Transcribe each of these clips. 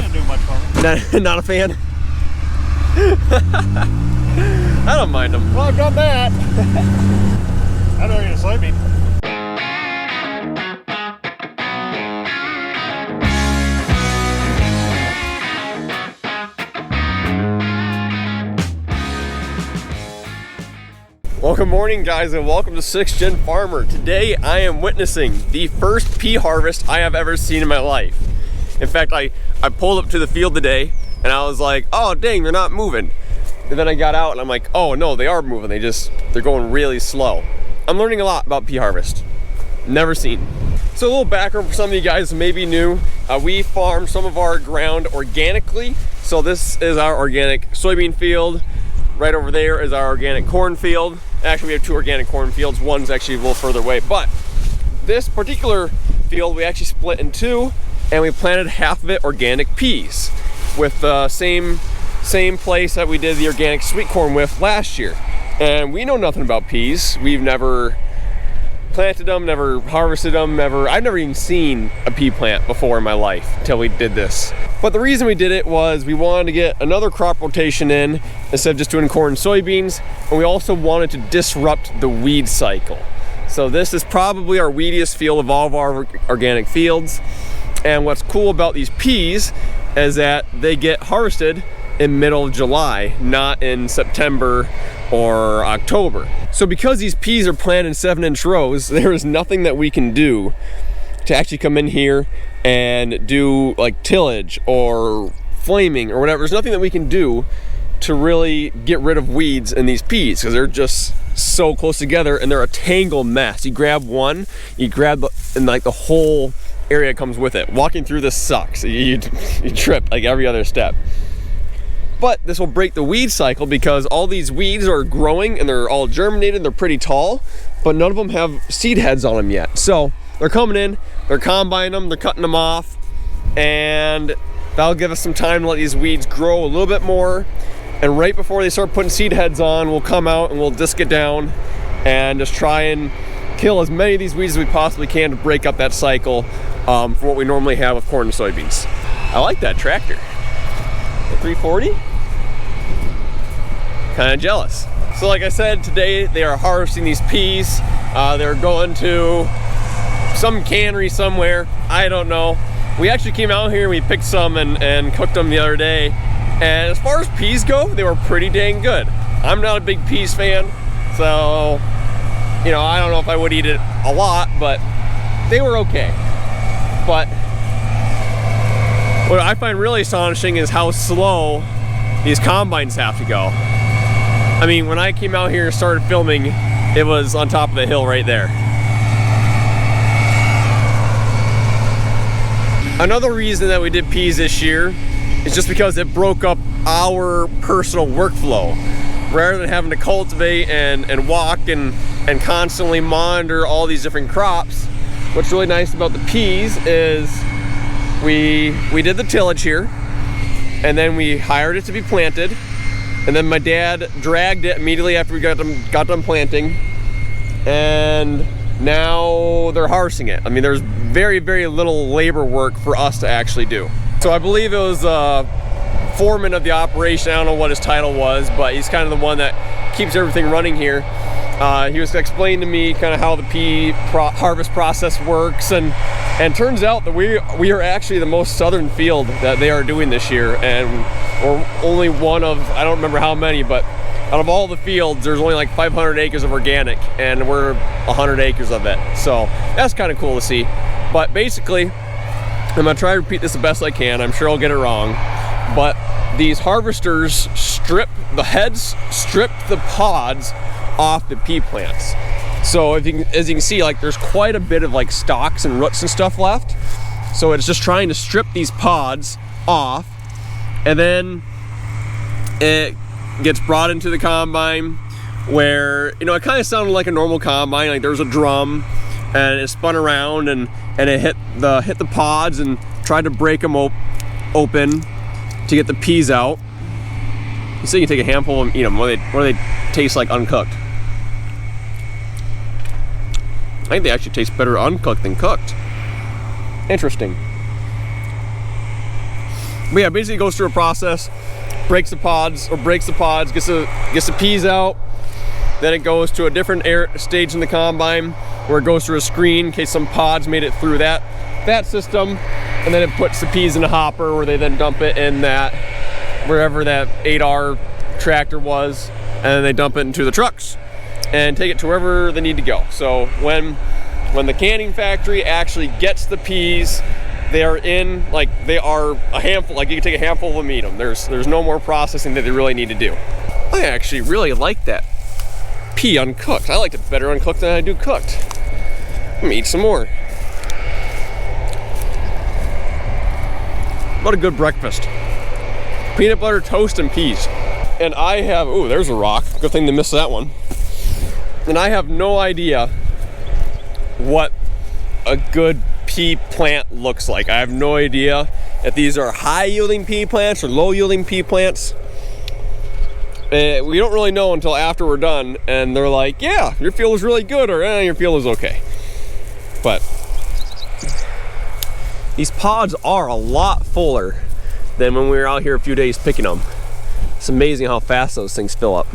Didn't do much for me. Not a fan? I don't mind them. Well, I've done that. I'd rather eat a soybean. Well, good morning, guys, and welcome to 6th Gen Farmer. Today, I am witnessing the first pea harvest I have ever seen in my life. In fact, I pulled up to the field today, and I was like, oh, dang, they're not moving. And then I got out, and I'm like, oh, no, they are moving. They're going really slow. I'm learning a lot about pea harvest. Never seen. So a little background for some of you guys who may be new. We farm some of our ground organically. So this is our organic soybean field. Right over there is our organic corn field. Actually, we have two organic corn fields. One's actually a little further away, but this particular field we actually split in two, and we planted half of it organic peas with the same place that we did the organic sweet corn with last year. And we know nothing about peas. We've never planted them, never harvested them, I've never even seen a pea plant before in my life until we did this. But the reason we did it was we wanted to get another crop rotation in instead of just doing corn and soybeans, and we also wanted to disrupt the weed cycle. So this is probably our weediest field of all of our organic fields. And what's cool about these peas is that they get harvested in middle of July, not in September or October. So because these peas are planted in 7-inch rows, there is nothing that we can do to actually come in here and do like tillage or flaming or whatever. There's nothing that we can do to really get rid of weeds in these peas because they're just so close together and they're a tangled mess. You grab one, and like the whole area comes with it. Walking through this sucks. You trip like every other step. But this will break the weed cycle because all these weeds are growing and they're all germinated, they're pretty tall, but none of them have seed heads on them yet. So they're coming in, they're combining them, they're cutting them off, and that'll give us some time to let these weeds grow a little bit more. And right before they start putting seed heads on, we'll come out and we'll disc it down and just try and kill as many of these weeds as we possibly can to break up that cycle for what we normally have with corn and soybeans. I like that tractor. The 340? Kind of jealous. So like I said, today they are harvesting these peas. They're going to some cannery somewhere. I don't know. We actually came out here and we picked some and cooked them the other day. And as far as peas go, they were pretty dang good. I'm not a big peas fan, so you know, I don't know if I would eat it a lot, but they were okay. But what I find really astonishing is how slow these combines have to go. I mean, when I came out here and started filming, it was on top of the hill right there. Another reason that we did peas this year is just because it broke up our personal workflow. Rather than having to cultivate and walk and constantly monitor all these different crops, what's really nice about the peas is we did the tillage here, and then we hired it to be planted, and then my dad dragged it immediately after we got done planting, and now they're harvesting it. I mean, there's very, very little labor work for us to actually do. So I believe it was foreman of the operation. I don't know what his title was, but he's kind of the one that keeps everything running here. He was explaining to me kind of how the pea harvest process works, and turns out that we are actually the most southern field that they are doing this year, and we're only one of, I don't remember how many, but out of all the fields there's only like 500 acres of organic, and we're 100 acres of it. So that's kind of cool to see. But basically, I'm gonna try to repeat this the best I can. I'm sure I'll get it wrong, but these harvesters strip the pods off the pea plants. So as you can see, like there's quite a bit of like stalks and roots and stuff left. So it's just trying to strip these pods off, and then it gets brought into the combine where, you know, it kind of sounded like a normal combine. Like there was a drum and it spun around and it hit the pods and tried to break them open to get the peas out. You say you can take a handful and eat them. What do they taste like uncooked? I think they actually taste better uncooked than cooked. Interesting. But yeah, basically it goes through a process, breaks the pods, gets the peas out. Then it goes to a different stage in the combine where it goes through a screen in case some pods made it through that system. And then it puts the peas in a hopper where they then dump it in that, wherever that 8R tractor was. And then they dump it into the trucks and take it to wherever they need to go. So when the canning factory actually gets the peas, they are in, like, they are a handful, like you can take a handful of them and eat them. There's no more processing that they really need to do. I actually really like that pea uncooked. I liked it better uncooked than I do cooked. I'm gonna eat some more. What a good breakfast. Peanut butter toast and peas. And I have, ooh, there's a rock. Good thing to miss that one. And I have no idea what a good pea plant looks like. I have no idea if these are high yielding pea plants or low yielding pea plants. We don't really know until after we're done and they're like, yeah, your field is really good, or your field is okay. But these pods are a lot fuller than when we were out here a few days picking them. It's amazing how fast those things fill up.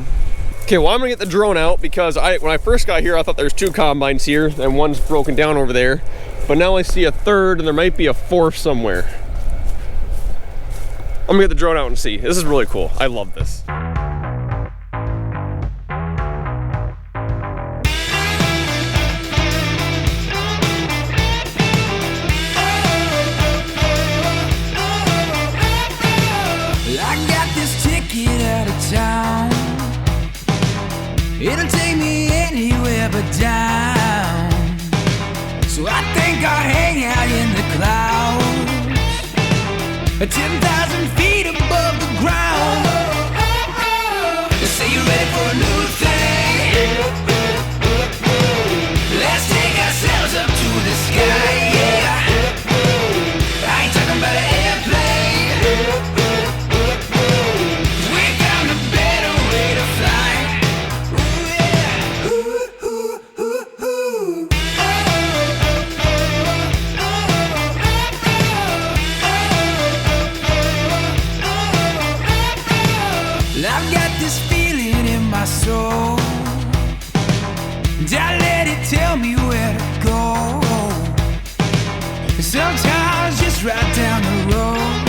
Okay, well, I'm gonna get the drone out because when I first got here, I thought there's 2 combines here and one's broken down over there. But now I see a third and there might be a 4th somewhere. I'm gonna get the drone out and see. This is really cool. I love this. Town. It'll take me anywhere but down. So I think I'll hang out in the clouds, 10,000 feet above the ground. They say you're ready for a new thing. Let's take ourselves up to the sky, yeah. I ain't talking about an airplane. I've got this feeling in my soul, and I let it tell me where to go. Sometimes just right down the road,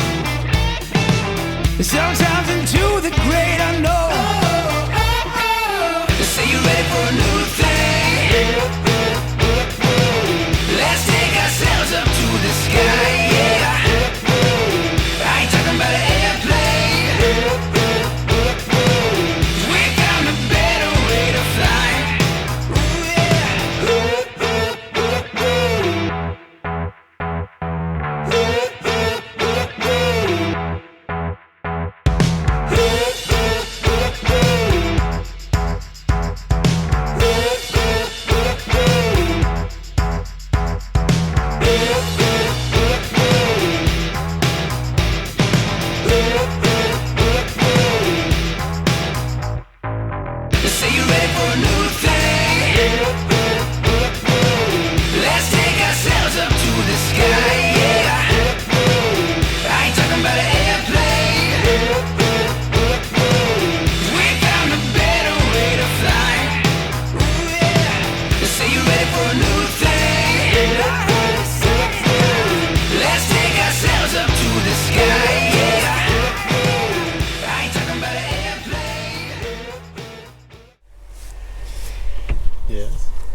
sometimes into the great unknown. They say you're ready for a new thing. Let's take ourselves up to the sky, yeah. I ain't talking about an airplane.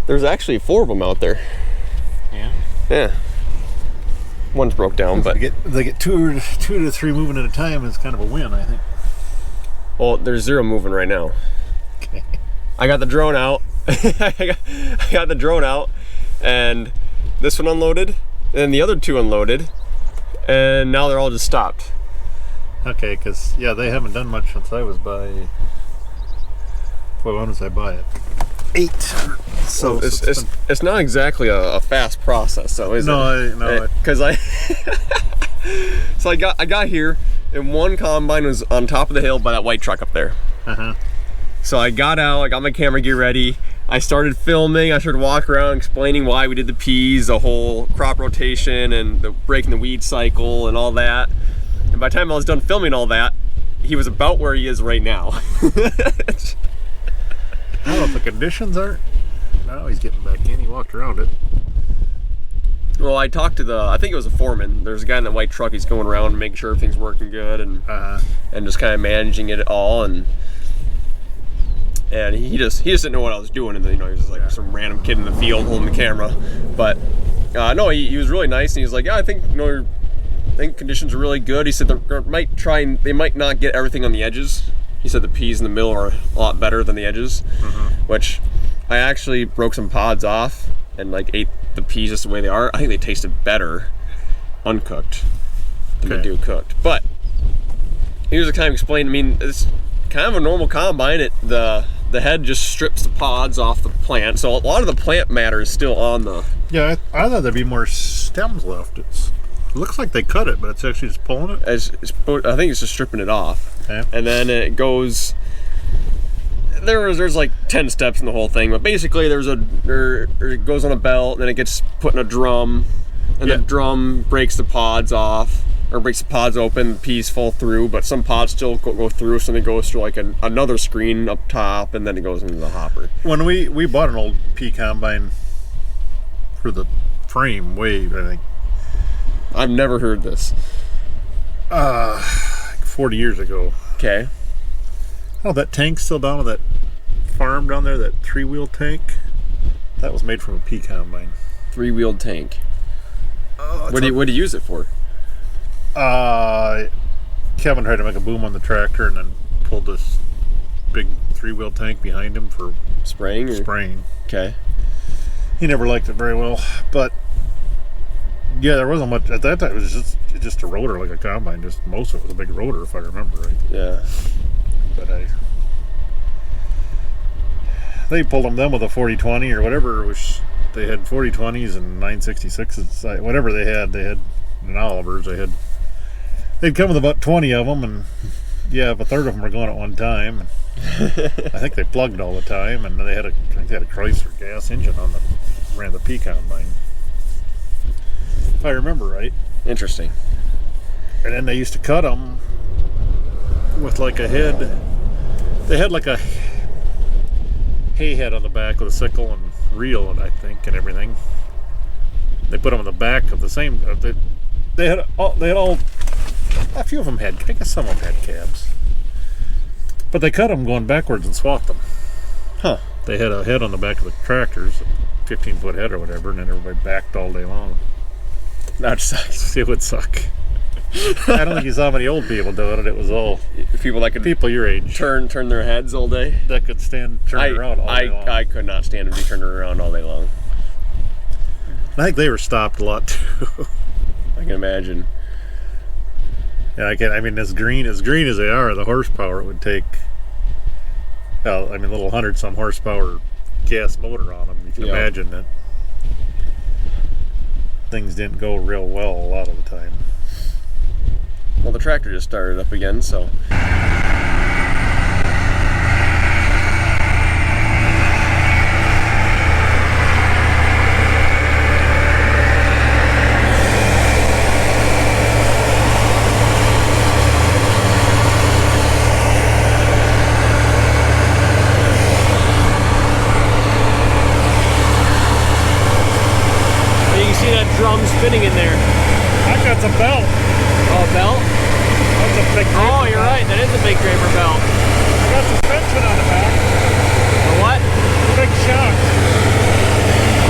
There's actually 4 of them out there. Yeah. Yeah. One's broke down, but they get two to three moving at a time is kind of a win, I think. Well, there's 0 moving right now. Okay. I got the drone out. I got the drone out, and this one unloaded, and the other 2 unloaded, and now they're all just stopped. Okay, because yeah, they haven't done much since I was by. Well, when was I by it? 8. So it's not exactly a fast process, though, is it? No, because so I got here, and one combine was on top of the hill by that white truck up there. So I got out, I got my camera gear ready, I started filming, I started walking around explaining why we did the peas, the whole crop rotation and the breaking the weed cycle and all that. And by the time I was done filming all that, he was about where he is right now. I don't know if the conditions aren't. No, he's getting back in. He walked around it. Well, I talked to I think it was a foreman. There's a guy in that white truck. He's going around making sure everything's working good and just kind of managing it all. And he just didn't know what I was doing. And then, he was just like some random kid in the field holding the camera. But no, he was really nice. And he was like, yeah, I think I think conditions are really good. He said they might not get everything on the edges. He said the peas in the middle are a lot better than the edges, which I actually broke some pods off and like ate the peas just the way they are. I think they tasted better uncooked than they do cooked. But he was kind of explaining. I mean, it's kind of a normal combine. The head just strips the pods off the plant, so a lot of the plant matter is still on the. Yeah, I thought there'd be more stems left. It looks like they cut it, but it's actually just pulling it. I think it's just stripping it off, and then it goes. There's like 10 steps in the whole thing, but basically it goes on a belt, and then it gets put in a drum, and the drum breaks the pods off, or breaks the pods open, the peas fall through, but some pods still go through, so then it goes through like another screen up top, and then it goes into the hopper. When we bought an old pea combine for the frame, I think. I've never heard this. 40 years ago. Okay. Oh, that tank's still down at that farm down there, that 3-wheel tank. That was made from a pea combine. 3-wheeled tank. What do you use it for? Kevin tried to make a boom on the tractor and then pulled this big 3-wheel tank behind him for spraying. Okay. He never liked it very well, but yeah, there wasn't much at that time. It was just a rotor like a combine. Just most of it was a big rotor, if I remember right. Yeah. But they pulled them with a 40-20 or whatever. Which they had 40-20s and 966s, whatever they had in Oliver's. They'd come with about 20 of them, and if a third of them were going at one time. I think they plugged all the time, and I think they had a Chrysler gas engine ran the pea combine, if I remember right. Interesting. And then they used to cut them with like a head. They had like a hay head on the back with a sickle and reel, and I think, and everything. They put them on the back of the same. They had all. A few of them had. I guess some of them had cabs. But they cut them going backwards and swapped them. Huh. They had a head on the back of the tractors, a 15-foot head or whatever, and then everybody backed all day long. That sucks. It would suck. I don't think you saw many old people doing it. It was all people your age. Turn their heads all day. That could stand turning around all day long. I could not stand to be turning around all day long. I think they were stopped a lot too. I can imagine. Yeah, I mean, as green as they are, the horsepower it would take. Well, I mean, a little 100-some horsepower gas motor on them. You can imagine that things didn't go real well a lot of the time. Well, the tractor just started up again, so. Drum spinning in there. I got some belt. Oh, a belt? That's a big draper. Oh, you're right. That is a big draper belt. I got suspension on the back. A what? Big shock.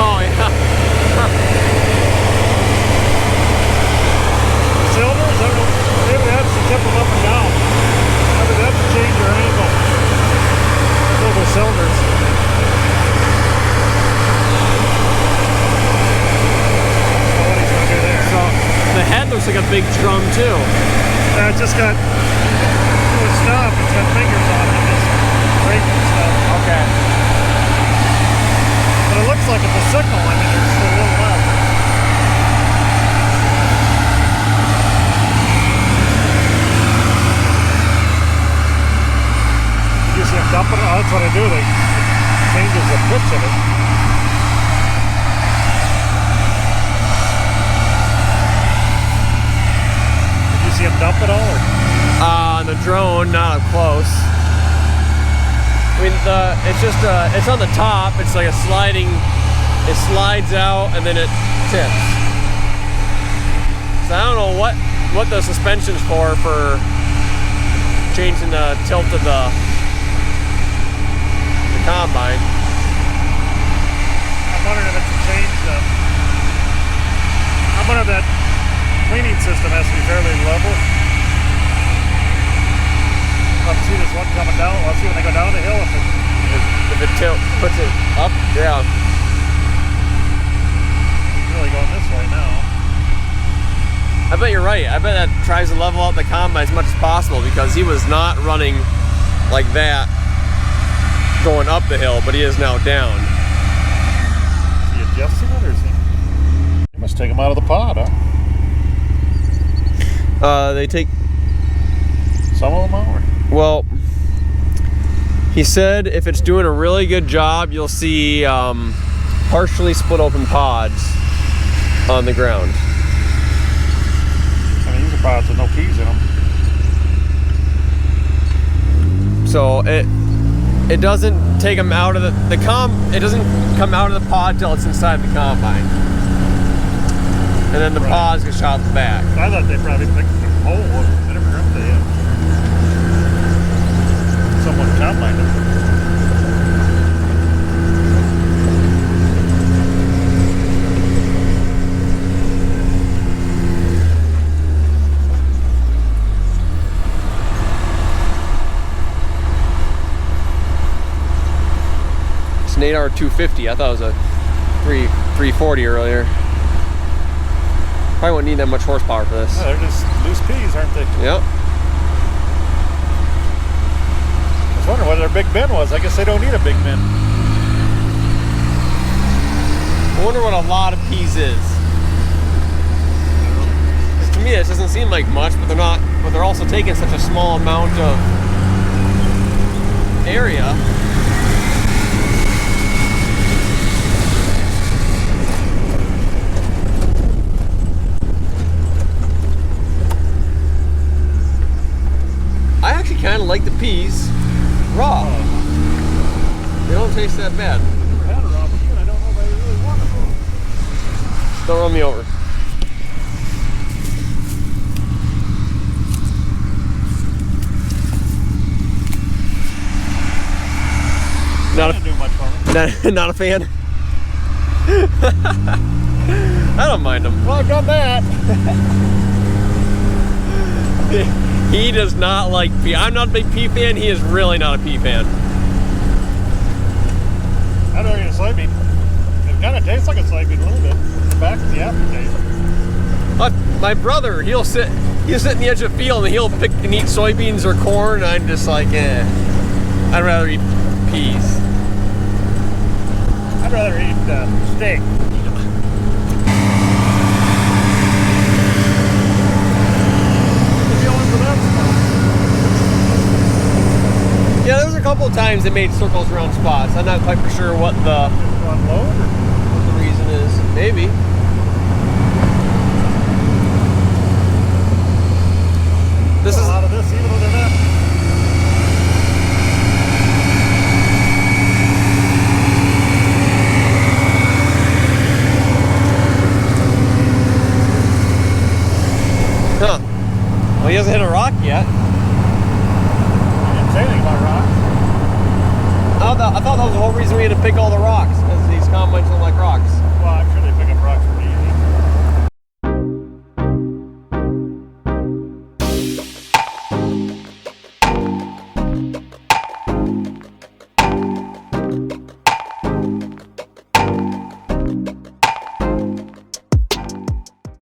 Oh, yeah. Cylinders, I don't know. Maybe we have to tip them up and down. Maybe we have to change your angle. Those are cylinders. The head looks like a big drum too. It's just got stuff. It's got fingers on it. It's breaking stuff. Okay. But it looks like it's a sickle. I mean, it's a little left. You see them dumping it? Oh, that's what I do. They changes the pitch of it. See him dump at all? Or? On the drone, not up close. I mean, it's just it's on the top. It's like a sliding. It slides out and then it tips. So I don't know what the suspension's for changing the tilt of the combine. I'm wondering if it's a change. I'm wondering if that cleaning system has to be fairly level. I'll see this one coming down. I'll see when they go down the hill If it puts it up, yeah. It's really going this way now. I bet you're right. I bet that tries to level out the combine as much as possible because he was not running like that going up the hill, but he is now down. Is he adjusting it or is he? You must take him out of the pod, huh? They take some of them out? Or? Well, he said if it's doing a really good job, you'll see partially split open pods on the ground. I mean, these are pods with no peas in them. So it doesn't take them out of it doesn't come out of the pod till it's inside the combine, and then the pods get shot back. I thought they probably picked the whole whatever group they had. Someone combined them. It's an 8R 250. I thought it was a 340 earlier. Probably won't need that much horsepower for this. Oh, they're just loose peas, aren't they? Yep. I was wondering what their big bin was. I guess they don't need a big bin. I wonder what a lot of peas is. 'Cause to me, this doesn't seem like much, but they're not. But they're also taking such a small amount of area. I actually kind of like the peas raw. They don't taste that bad. I've never had a raw pea, and I don't know if I really want it. Don't run me over. Not Didn't do much for me. not a fan. I don't mind them. Well, I've done that. He does not like pea. I'm not a big pea fan. He is really not a pea fan. I'd rather eat a soybean. It kind of tastes like a soybean a little bit. The back of the aftertaste. My brother, he'll sit in the edge of the field and he'll pick and eat soybeans or corn. And I'm just like, I'd rather eat peas. I'd rather eat steak. Yeah, there was a couple of times they made circles around spots. I'm not quite for sure what the reason is. Maybe. This is a lot of this, even though they're not. Huh. Well, he hasn't hit a rock yet. Say anything about rocks. I thought that was the whole reason we had to pick all the rocks, because these combines don't like rocks.